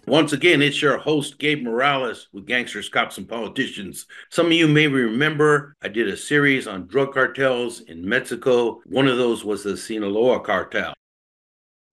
Once again, it's your host, Gabe Morales, with Gangsters, Cops, and Politicians. Some of you may remember I did a series on drug cartels in Mexico. One of those was the Sinaloa cartel.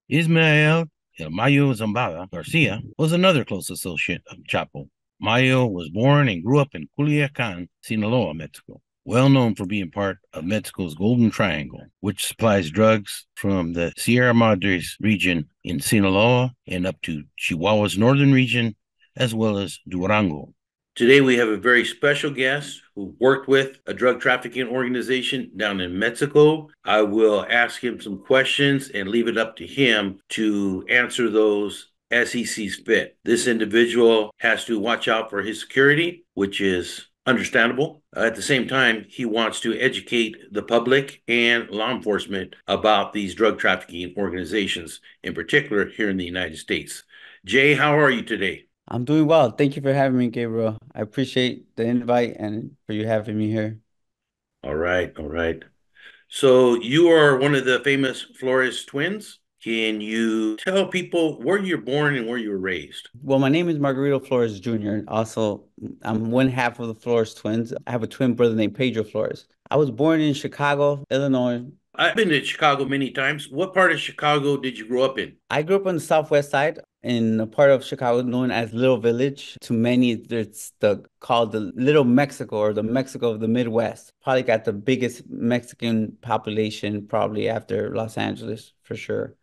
Ismael El Mayo Zambada Garcia was another close associate of Chapo. Mayo was born and grew up in Culiacan, Sinaloa, Mexico, well known for being part of Mexico's Golden Triangle, which supplies drugs from the Sierra Madres region in Sinaloa and up to Chihuahua's northern region, as well as Durango. Today, we have a very special guest who worked with a drug trafficking organization down in Mexico. I will ask him some questions and leave it up to him to answer those as he sees fit. This individual has to watch out for his security, which is understandable. At the same time, he wants to educate the public and law enforcement about these drug trafficking organizations, in particular here in the United States. Jay, how are you today? I'm doing well. Thank you for having me, Gabriel. I appreciate the invite and for you having me here. All right, all right. So you are one of the famous Flores twins. Can you tell people where you're born and where you were raised? Well, my name is Margarito Flores Jr. Also, I'm one half of the Flores twins. I have a twin brother named Pedro Flores. I was born in Chicago, Illinois. I've been to Chicago many times. What part of Chicago did you grow up in? I grew up on the southwest side in a part of Chicago known as Little Village. To many, it's called the Little Mexico or the Mexico of the Midwest. Probably got the biggest Mexican population probably after Los Angeles for sure.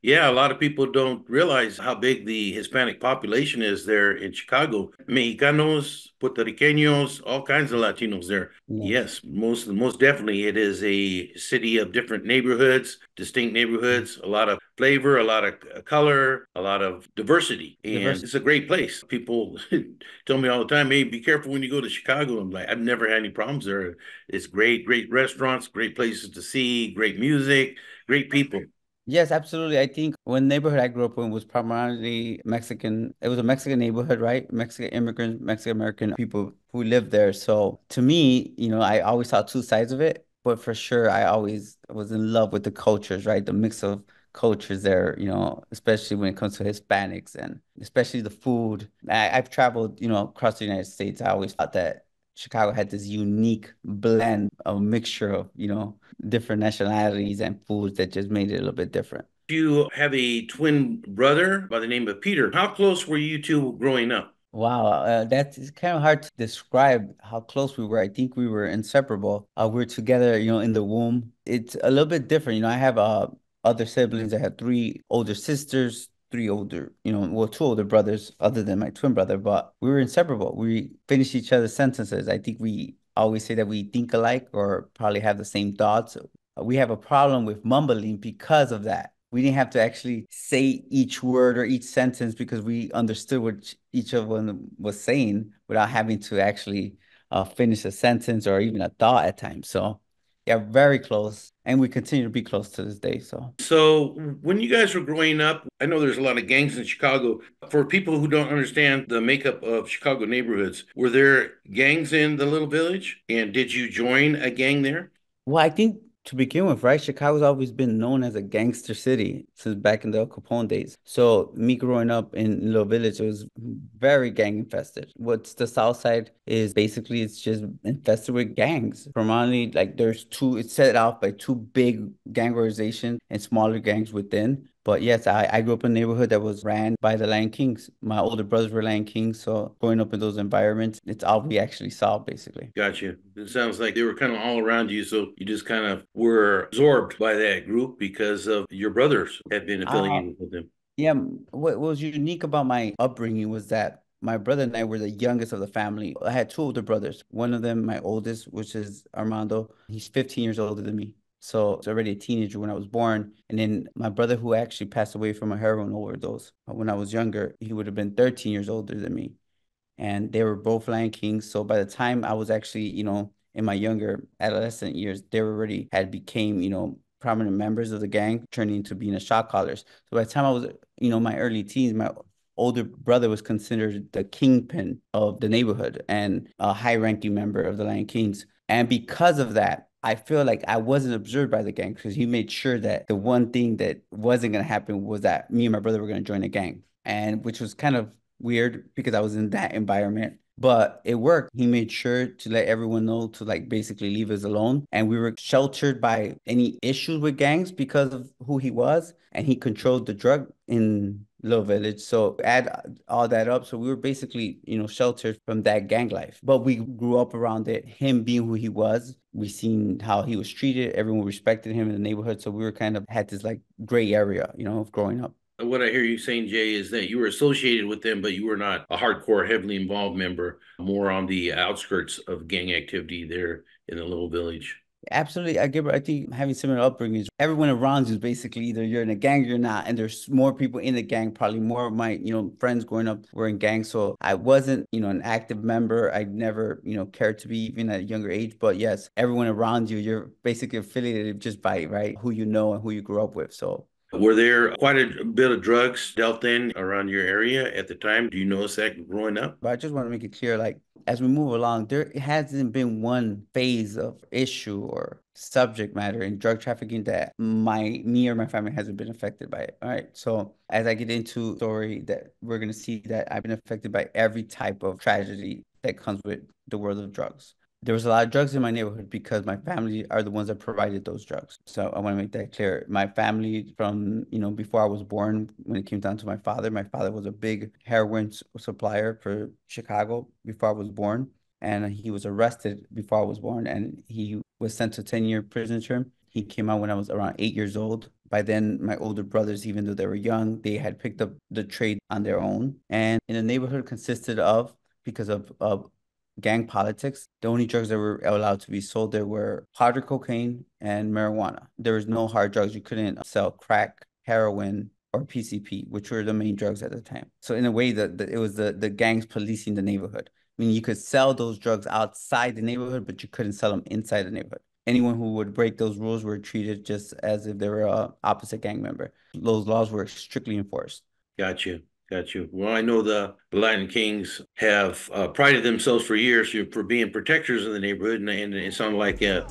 Yeah, a lot of people don't realize how big the Hispanic population is there in Chicago. Mexicanos, Puerto Ricanos, all kinds of Latinos there. Yes. Yes, most definitely it is a city of different neighborhoods, distinct neighborhoods, a lot of flavor, a lot of color, a lot of diversity. And Diversity. it's a great place. People tell me all the time, hey, be careful when you go to Chicago. I'm like, I've never had any problems there. It's great, great restaurants, great places to see, great music, great people. Yes, absolutely. I think when neighborhood I grew up in was primarily Mexican. It was a Mexican neighborhood, right? Mexican immigrants, Mexican American people who lived there. So to me, I always saw two sides of it, but for sure, I always was in love with the cultures, right? The mix of cultures there, especially when it comes to Hispanics and especially the food. I've traveled, across the United States. I always thought that Chicago had this unique blend, a mixture of, different nationalities and foods that just made it a little bit different. You have a twin brother by the name of Peter. How close were you two growing up? Wow, that's kind of hard to describe how close we were. I think we were inseparable. We were together, in the womb. It's a little bit different. I have other siblings. I have three older sisters, three older, well, two older brothers other than my twin brother, but we were inseparable. We finished each other's sentences. I think we always say that we think alike or probably have the same thoughts. We have a problem with mumbling because of that. We didn't have to actually say each word or each sentence because we understood what each of them was saying without having to actually finish a sentence or even a thought at times. So, yeah, very close. And we continue to be close to this day. So, So, when you guys were growing up, I know there's a lot of gangs in Chicago. For people who don't understand the makeup of Chicago neighborhoods, were there gangs in the little village? And did you join a gang there? well, I think to begin with, right, Chicago's always been known as a gangster city since back in the Al Capone days. So me growing up in Little Village, it was very gang infested. What's the South Side is basically it's just infested with gangs. Primarily, like it's set off by two big gang organizations and smaller gangs within. But yes, I grew up in a neighborhood that was ran by the Lion Kings. My older brothers were Lion Kings, so growing up in those environments, it's all we actually saw basically. Gotcha. It sounds like they were kind of all around you, so you just kind of were absorbed by that group because of your brothers had been Uh, affiliated with them. Yeah, what was unique about my upbringing was that my brother and I were the youngest of the family. I had two older brothers. One of them, my oldest, which is Armando, he's 15 years older than me. So I was already a teenager when I was born. And then my brother, who actually passed away from a heroin overdose when I was younger, he would have been 13 years older than me. And they were both Lion Kings. So by the time I was actually, in my younger adolescent years, they already had became, prominent members of the gang, turning into being a shot callers. So by the time I was, my early teens, my older brother was considered the kingpin of the neighborhood and a high-ranking member of the Lion Kings. And because of that, I feel like I wasn't observed by the gang because he made sure that the one thing that wasn't going to happen was that me and my brother were going to join a gang. and which was kind of weird because I was in that environment. But it worked. He made sure to let everyone know to like basically leave us alone. And we were sheltered by any issues with gangs because of who he was. And he controlled the drug in Little Village. So add all that up. So we were basically, sheltered from that gang life. But we grew up around it. Him being who he was. We seen how he was treated. Everyone respected him in the neighborhood. So we were kind of had this like gray area, of growing up. What I hear you saying, Jay, is that you were associated with them, but you were not a hardcore, heavily involved member, more on the outskirts of gang activity there in the little village. Absolutely. I think having similar upbringings, everyone around you is basically either you're in a gang or you're not. And there's more people in the gang. Probably more of my, friends growing up were in gangs. So I wasn't, an active member. I never, cared to be even at a younger age. But yes, everyone around you, you're basically affiliated just by, right, who you know and who you grew up with. So were there quite a bit of drugs dealt in around your area at the time? Do you notice that growing up? But I just want to make it clear, like, as we move along, there hasn't been one phase of issue or subject matter in drug trafficking that me or my family hasn't been affected by it. All right. So as I get into the story that we're going to see that I've been affected by every type of tragedy that comes with the world of drugs. There was a lot of drugs in my neighborhood because my family are the ones that provided those drugs. So I want to make that clear. My family from, before I was born, when it came down to my father was a big heroin supplier for Chicago before I was born. And he was arrested before I was born and he was sent to 10-year prison term. He came out when I was around 8 years old. By then, my older brothers, even though they were young, they had picked up the trade on their own. And in the neighborhood consisted of, because of gang politics, the only drugs that were allowed to be sold there were powder cocaine and marijuana. There was no hard drugs. You couldn't sell crack, heroin, or PCP, which were the main drugs at the time. So in a way, it was the gangs policing the neighborhood. I mean, you could sell those drugs outside the neighborhood, but you couldn't sell them inside the neighborhood. Anyone who would break those rules were treated just as if they were a opposite gang member. Those laws were strictly enforced. Got you. Got you. Well, I know the Latin Kings have prided themselves for years for being protectors of the neighborhood, and it sounded like the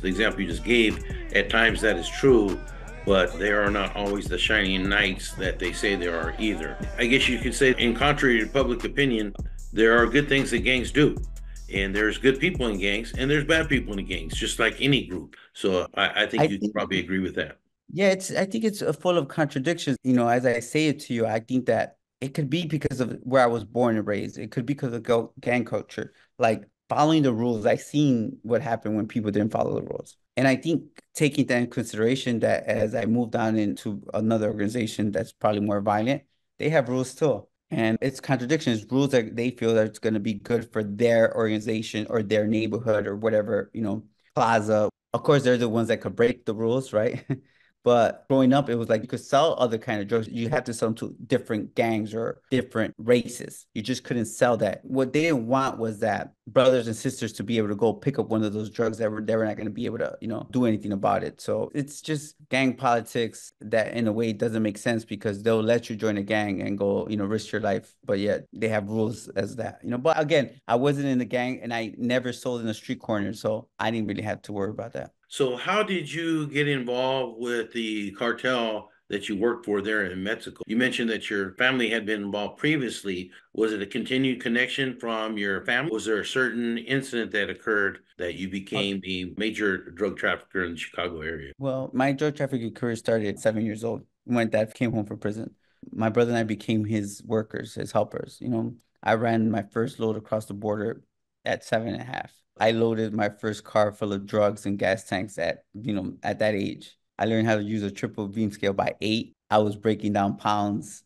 example you just gave. At times that is true, but they are not always the shining knights that they say they are either. I guess you could say, in contrary to public opinion, there are good things that gangs do. And there's good people in gangs, and there's bad people in the gangs, just like any group. So I think you probably agree with that. Yeah, I think it's full of contradictions. As I say it to you, I think that it could be because of where I was born and raised. It could be because of gang culture. Like following the rules, I seen what happened when people didn't follow the rules. And I think taking that in consideration that as I moved on into another organization that's probably more violent, they have rules too. And it's contradictions, rules that they feel that it's going to be good for their organization or their neighborhood or whatever, plaza. Of course, they're the ones that could break the rules, right? But growing up, it was like you could sell other kind of drugs. You had to sell them to different gangs or different races. You just couldn't sell that. What they didn't want was that brothers and sisters to be able to go pick up one of those drugs that they were not going to be able to, do anything about it. So it's just gang politics that in a way doesn't make sense because they'll let you join a gang and go, risk your life. But yet they have rules as that, But again, I wasn't in the gang and I never sold in a street corner. So I didn't really have to worry about that. So how did you get involved with the cartel that you worked for there in Mexico? You mentioned that your family had been involved previously. Was it a continued connection from your family? Was there a certain incident that occurred that you became the major drug trafficker in the Chicago area? Well, my drug trafficking career started at 7 years old when dad came home from prison. My brother and I became his workers, his helpers. I ran my first load across the border at 7.5. I loaded my first car full of drugs and gas tanks at that age. I learned how to use a triple beam scale by 8. I was breaking down pounds,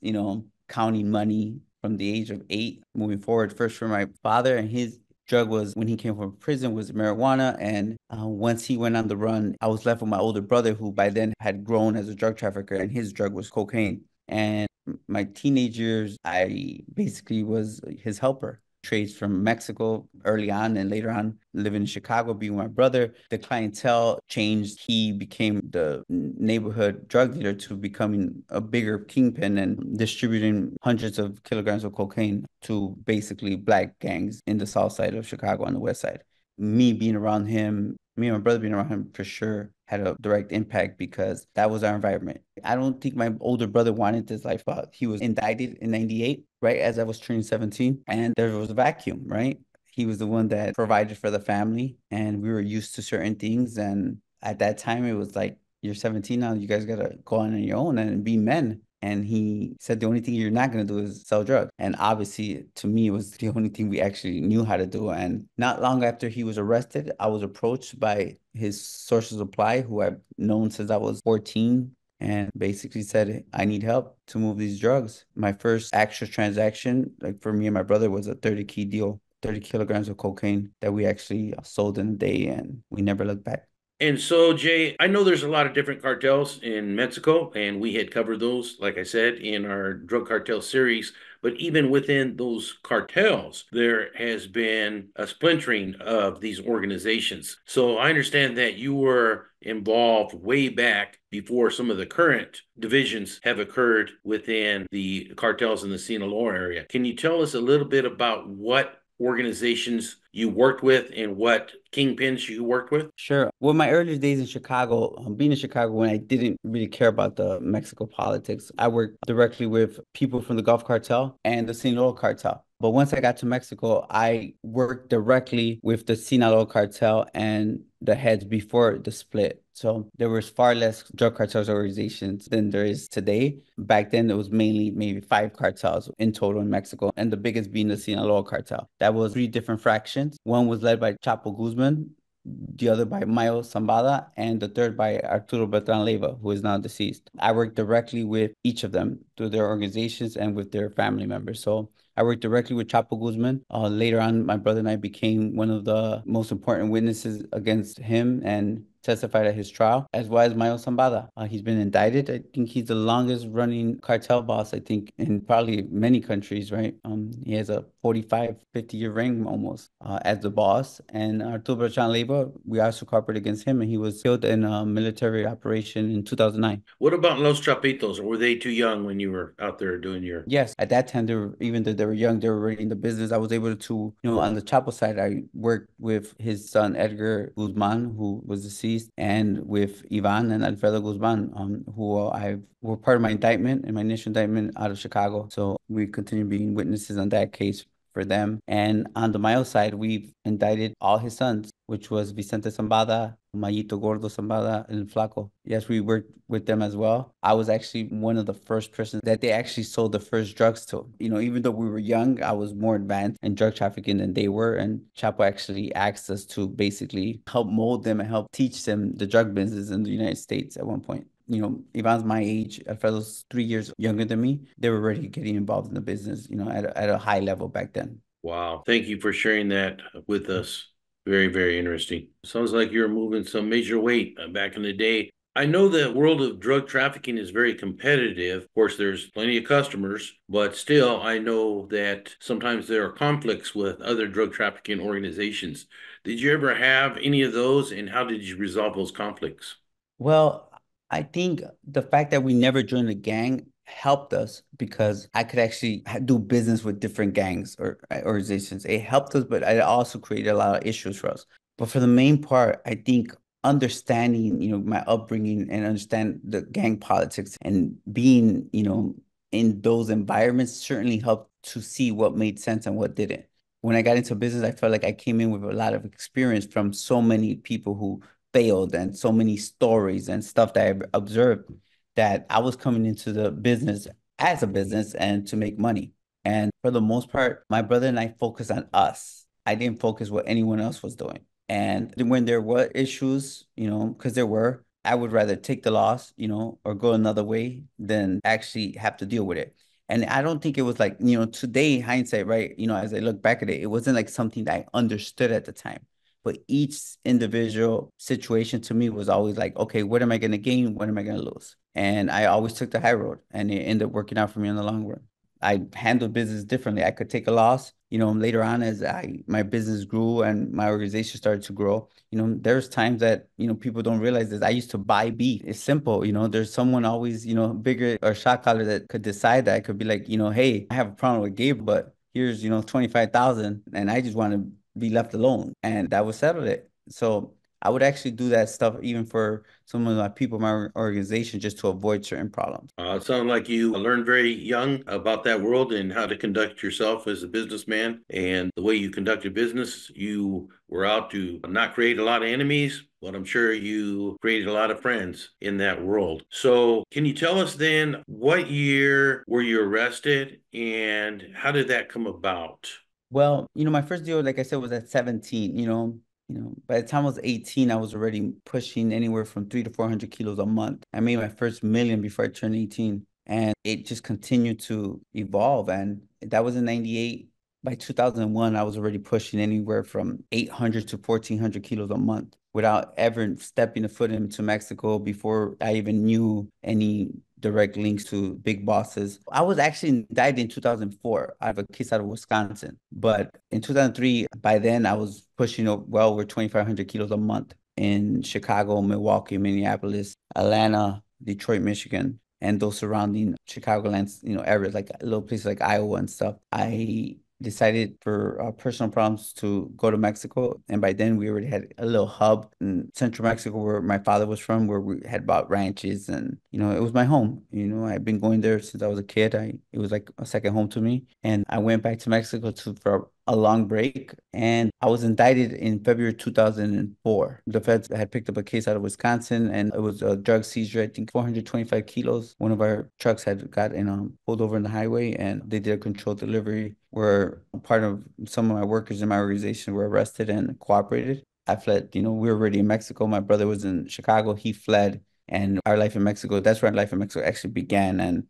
counting money from the age of 8. Moving forward, first for my father, and his drug was, when he came from prison, was marijuana. And once he went on the run, I was left with my older brother, who by then had grown as a drug trafficker, and his drug was cocaine. And my teenage years, I basically was his helper. Trades from Mexico early on and later on living in Chicago, being my brother. The clientele changed. He became the neighborhood drug dealer to becoming a bigger kingpin and distributing hundreds of kilograms of cocaine to basically black gangs in the south side of Chicago on the west side. Me and my brother being around him for sure had a direct impact because that was our environment. I don't think my older brother wanted this life out. He was indicted in 98, right, as I was turning 17, and there was a vacuum, right? He was the one that provided for the family, and we were used to certain things. And at that time, it was like, you're 17 now, you guys gotta go on your own and be men. And he said the only thing you're not going to do is sell drugs. And obviously, to me, it was the only thing we actually knew how to do. And not long after he was arrested, I was approached by his source of supply, who I've known since I was 14, and basically said, I need help to move these drugs. My first actual transaction, like for me and my brother, was a 30 key deal, 30 kilograms of cocaine that we actually sold in a day, and we never looked back. And so, Jay, I know there's a lot of different cartels in Mexico, and we had covered those, like I said, in our drug cartel series. But even within those cartels, there has been a splintering of these organizations. So I understand that you were involved way back before some of the current divisions have occurred within the cartels in the Sinaloa area. Can you tell us a little bit about what organizations you worked with and what kingpins you worked with? Sure. Well, my earlier days in Chicago, being in Chicago when I didn't really care about the Mexico politics, I worked directly with people from the Gulf Cartel and the Sinaloa Cartel. But once I got to Mexico, I worked directly with the Sinaloa Cartel and the heads before the split. So there was far less drug cartels organizations than there is today. Back then, it was mainly maybe 5 cartels in total in Mexico, and the biggest being the Sinaloa Cartel. That was 3 different fractions. One was led by Chapo Guzman, the other by Mayo Zambada, and the third by Arturo Beltran Leiva, who is now deceased. I worked directly with each of them through their organizations and with their family members. So I worked directly with Chapo Guzman. Later on, my brother and I became one of the most important witnesses against him and testified at his trial, as well as Mayo Zambada. He's been indicted. I think he's the longest running cartel boss, I think, in probably many countries, right? He has a 45, 50-year reign almost as the boss. And Arturo Beltran Leiva, we also cooperated against him, and he was killed in a military operation in 2009. What about Los Chapitos? Or were they too young when you were out there doing your... Yes, at that time, they were, even though they were young, they were already in the business. I was able to, on the Chapo side, I worked with his son, Edgar Guzman, who was deceased, and with Ivan and Alfredo Guzman, who were part of my indictment and my initial indictment out of Chicago. So we continue being witnesses on that case for them. And on the Mayo side, we've indicted all his sons, which was Vicente Zambada, Mayito Gordo Zambada, and Flaco. Yes, we worked with them as well. I was actually one of the first persons that they actually sold the first drugs to. Even though we were young, I was more advanced in drug trafficking than they were. And Chapo actually asked us to basically help mold them and help teach them the drug business in the United States at one point. Ivan's my age, Alfredo's 3 years younger than me. They were already getting involved in the business, at a high level back then. Wow. Thank you for sharing that with us. Very, very interesting. Sounds like you're moving some major weight back in the day. I know the world of drug trafficking is very competitive. Of course, there's plenty of customers, but still, I know that sometimes there are conflicts with other drug trafficking organizations. Did you ever have any of those, and how did you resolve those conflicts? Well, I think the fact that we never joined a gang helped us because I could actually do business with different gangs or organizations. It helped us, but it also created a lot of issues for us. But for the main part, I think understanding, my upbringing and understand the gang politics and being, in those environments certainly helped to see what made sense and what didn't. When I got into business, I felt like I came in with a lot of experience from so many people who failed and so many stories and stuff that I've observed, that I was coming into the business as a business and to make money. And for the most part, my brother and I focused on us. I didn't focus what anyone else was doing. And when there were issues, because there were, I would rather take the loss, or go another way than actually have to deal with it. And I don't think it was like, today, hindsight, right? As I look back at it, it wasn't like something that I understood at the time. But each individual situation to me was always like, okay, what am I going to gain? What am I going to lose? And I always took the high road, and it ended up working out for me in the long run. I handled business differently. I could take a loss, later on as my business grew and my organization started to grow. There's times that, people don't realize this. I used to buy beef. It's simple. There's someone always, bigger or shot caller that could decide that. I could be like, hey, I have a problem with Gabe, but here's, 25,000 and I just want to be left alone. And that would settle it. So I would actually do that stuff even for some of my people, my organization, just to avoid certain problems. It sounds like you learned very young about that world and how to conduct yourself as a businessman. And the way you conducted business, you were out to not create a lot of enemies, but I'm sure you created a lot of friends in that world. So, can you tell us then what year were you arrested and how did that come about? Well, my first deal, like I said, was at 17. By the time I was 18, I was already pushing anywhere from 300 to 400 kilos a month. I made my first million before I turned 18, and it just continued to evolve. And that was in 98. By 2001, I was already pushing anywhere from 800 to 1,400 kilos a month without ever stepping a foot into Mexico before I even knew any direct links to big bosses. I was actually indicted in 2004. I have a case out of Wisconsin. But in 2003, by then I was pushing well over 2,500 kilos a month in Chicago, Milwaukee, Minneapolis, Atlanta, Detroit, Michigan, and those surrounding Chicagoland, areas like little places like Iowa and stuff. I decided for personal problems to go to Mexico. And by then we already had a little hub in central Mexico where my father was from, where we had bought ranches and, it was my home. I've been going there since I was a kid. It was like a second home to me. And I went back to Mexico for a long break, and I was indicted in February 2004. The feds had picked up a case out of Wisconsin, and it was a drug seizure. I think 425 kilos. One of our trucks had gotten pulled over on the highway, and they did a controlled delivery where part of some of my workers in my organization were arrested and cooperated. I fled. We were already in Mexico. My brother was in Chicago. He fled, and our life in Mexico, that's where our life in Mexico actually began. And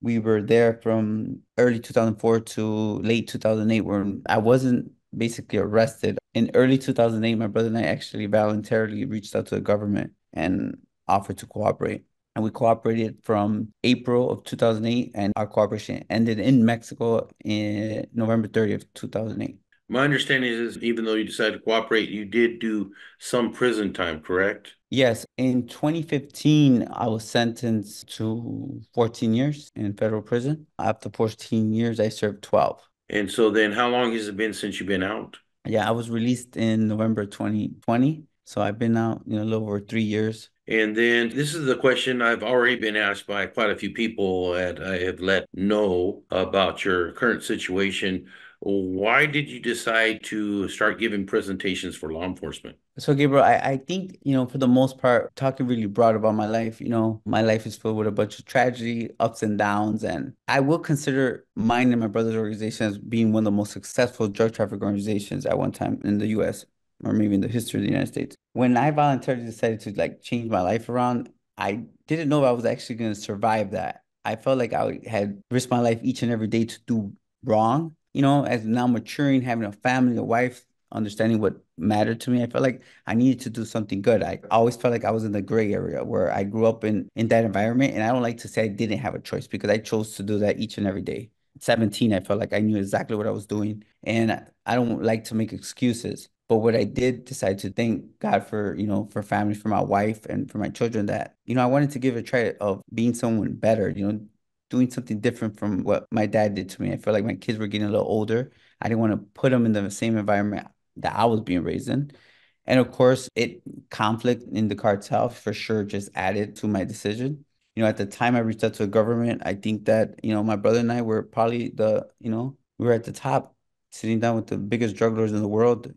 we were there from early 2004 to late 2008, where I wasn't basically arrested. In early 2008, my brother and I actually voluntarily reached out to the government and offered to cooperate. And we cooperated from April of 2008, and our cooperation ended in Mexico in November 30th, 2008. My understanding is even though you decided to cooperate, you did do some prison time, correct? Yes, in 2015, I was sentenced to 14 years in federal prison. After 14 years, I served 12. And so then how long has it been since you've been out? Yeah, I was released in November 2020. So I've been out, a little over 3 years. And then this is the question I've already been asked by quite a few people that I have let know about your current situation. Why did you decide to start giving presentations for law enforcement? So, Gabriel, I think, for the most part, talking really broad about my life, my life is filled with a bunch of tragedy, ups and downs. And I will consider mine and my brother's organization as being one of the most successful drug trafficking organizations at one time in the US, or maybe in the history of the United States. When I voluntarily decided to change my life around, I didn't know if I was actually going to survive that. I felt like I had risked my life each and every day to do wrong. As now maturing, having a family, a wife, understanding what mattered to me, I felt like I needed to do something good. I always felt like I was in the gray area where I grew up in that environment. And I don't like to say I didn't have a choice because I chose to do that each and every day. At 17, I felt like I knew exactly what I was doing. And I don't like to make excuses. But what I did decide to thank God for, for family, for my wife and for my children that, I wanted to give a try of being someone better, doing something different from what my dad did to me. I felt like my kids were getting a little older. I didn't want to put them in the same environment that I was being raised in. And of course, conflict in the cartel for sure just added to my decision. At the time I reached out to the government, I think that, my brother and I were probably we were at the top, sitting down with the biggest drug lords in the world,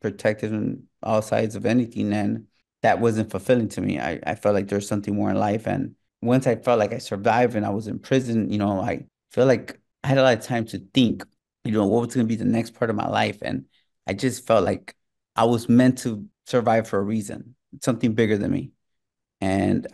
protected on all sides of anything. And that wasn't fulfilling to me. I felt like there was something more in life. And once I felt like I survived and I was in prison, I feel like I had a lot of time to think, what was going to be the next part of my life. And I just felt like I was meant to survive for a reason, something bigger than me. And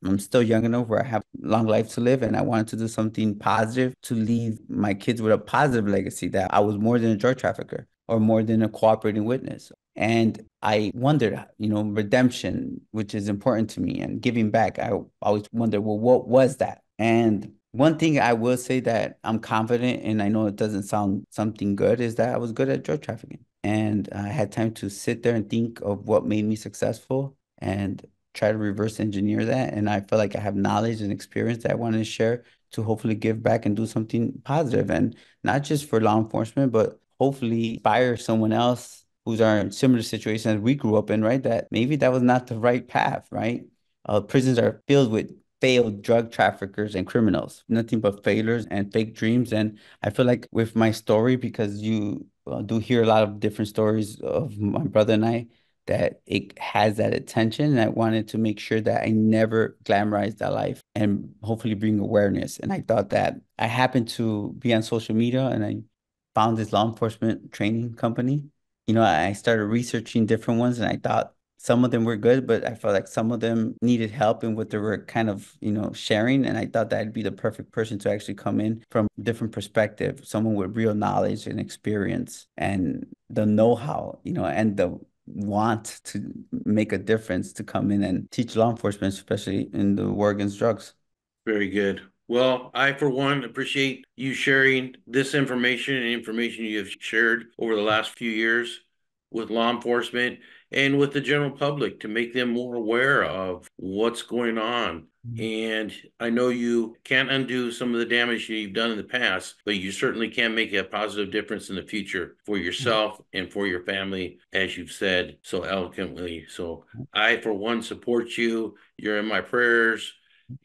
I'm still young enough where I have a long life to live, and I wanted to do something positive to leave my kids with a positive legacy that I was more than a drug trafficker or more than a cooperating witness. And I wondered, redemption, which is important to me, and giving back. I always wondered, well, what was that? And one thing I will say that I'm confident, and I know it doesn't sound something good, is that I was good at drug trafficking. And I had time to sit there and think of what made me successful and try to reverse engineer that. And I feel like I have knowledge and experience that I want to share to hopefully give back and do something positive. And not just for law enforcement, but hopefully inspire someone else who's are in similar situations as we grew up in, right? That maybe that was not the right path, right? Prisons are filled with failed drug traffickers and criminals, nothing but failures and fake dreams. And I feel like with my story, because you do hear a lot of different stories of my brother and I, that it has that attention. And I wanted to make sure that I never glamorize that life and hopefully bring awareness. And I thought that I happened to be on social media and I found this law enforcement training company. I started researching different ones and I thought some of them were good, but I felt like some of them needed help in what they were kind of, sharing. And I thought that'd be the perfect person to actually come in from a different perspective, someone with real knowledge and experience and the know-how, and the want to make a difference to come in and teach law enforcement, especially in the war against drugs. Very good. Well, I, for one, appreciate you sharing this information and information you have shared over the last few years with law enforcement and with the general public to make them more aware of what's going on. And I know you can't undo some of the damage you've done in the past, but you certainly can make a positive difference in the future for yourself and for your family, as you've said so eloquently. So I, for one, support you. You're in my prayers.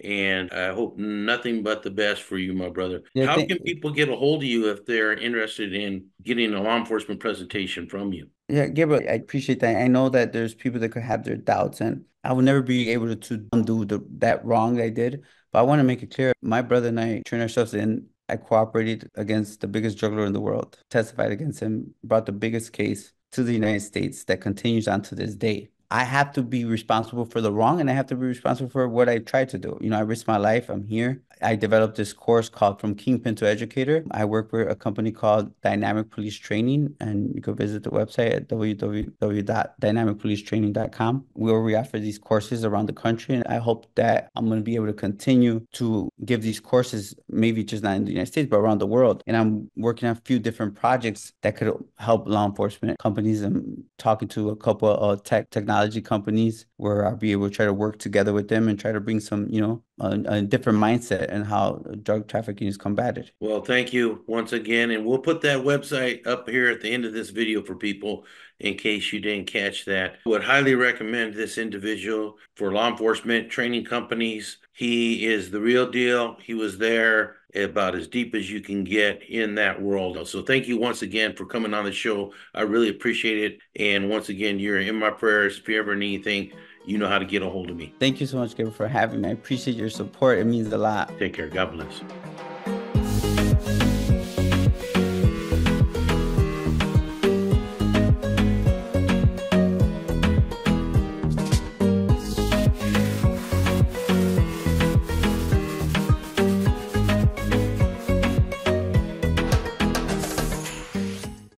And I hope nothing but the best for you, my brother. Yeah, How can people get a hold of you if they're interested in getting a law enforcement presentation from you? Yeah, Gabriel, I appreciate that. I know that there's people that could have their doubts, and I will never be able to undo that wrong that I did. But I want to make it clear, my brother and I turned ourselves in. I cooperated against the biggest drug lord in the world, testified against him, brought the biggest case to the United States that continues on to this day. I have to be responsible for the wrong and I have to be responsible for what I tried to do. I risked my life. I'm here. I developed this course called From Kingpin to Educator. I work with a company called Dynamic Police Training, and you can visit the website at www.dynamicpolicetraining.com, where we offer these courses around the country. And I hope that I'm going to be able to continue to give these courses, maybe just not in the United States, but around the world. And I'm working on a few different projects that could help law enforcement companies. I'm talking to a couple of technology companies where I'll be able to try to work together with them and try to bring some, a different mindset and how drug trafficking is combated. Well, thank you once again. And we'll put that website up here at the end of this video for people in case you didn't catch that. I would highly recommend this individual for law enforcement training companies. He is the real deal. He was there about as deep as you can get in that world. So thank you once again for coming on the show. I really appreciate it. And once again, you're in my prayers. If you ever need anything, you know how to get a hold of me. Thank you so much, Gabriel, for having me. I appreciate your support. It means a lot. Take care. God bless.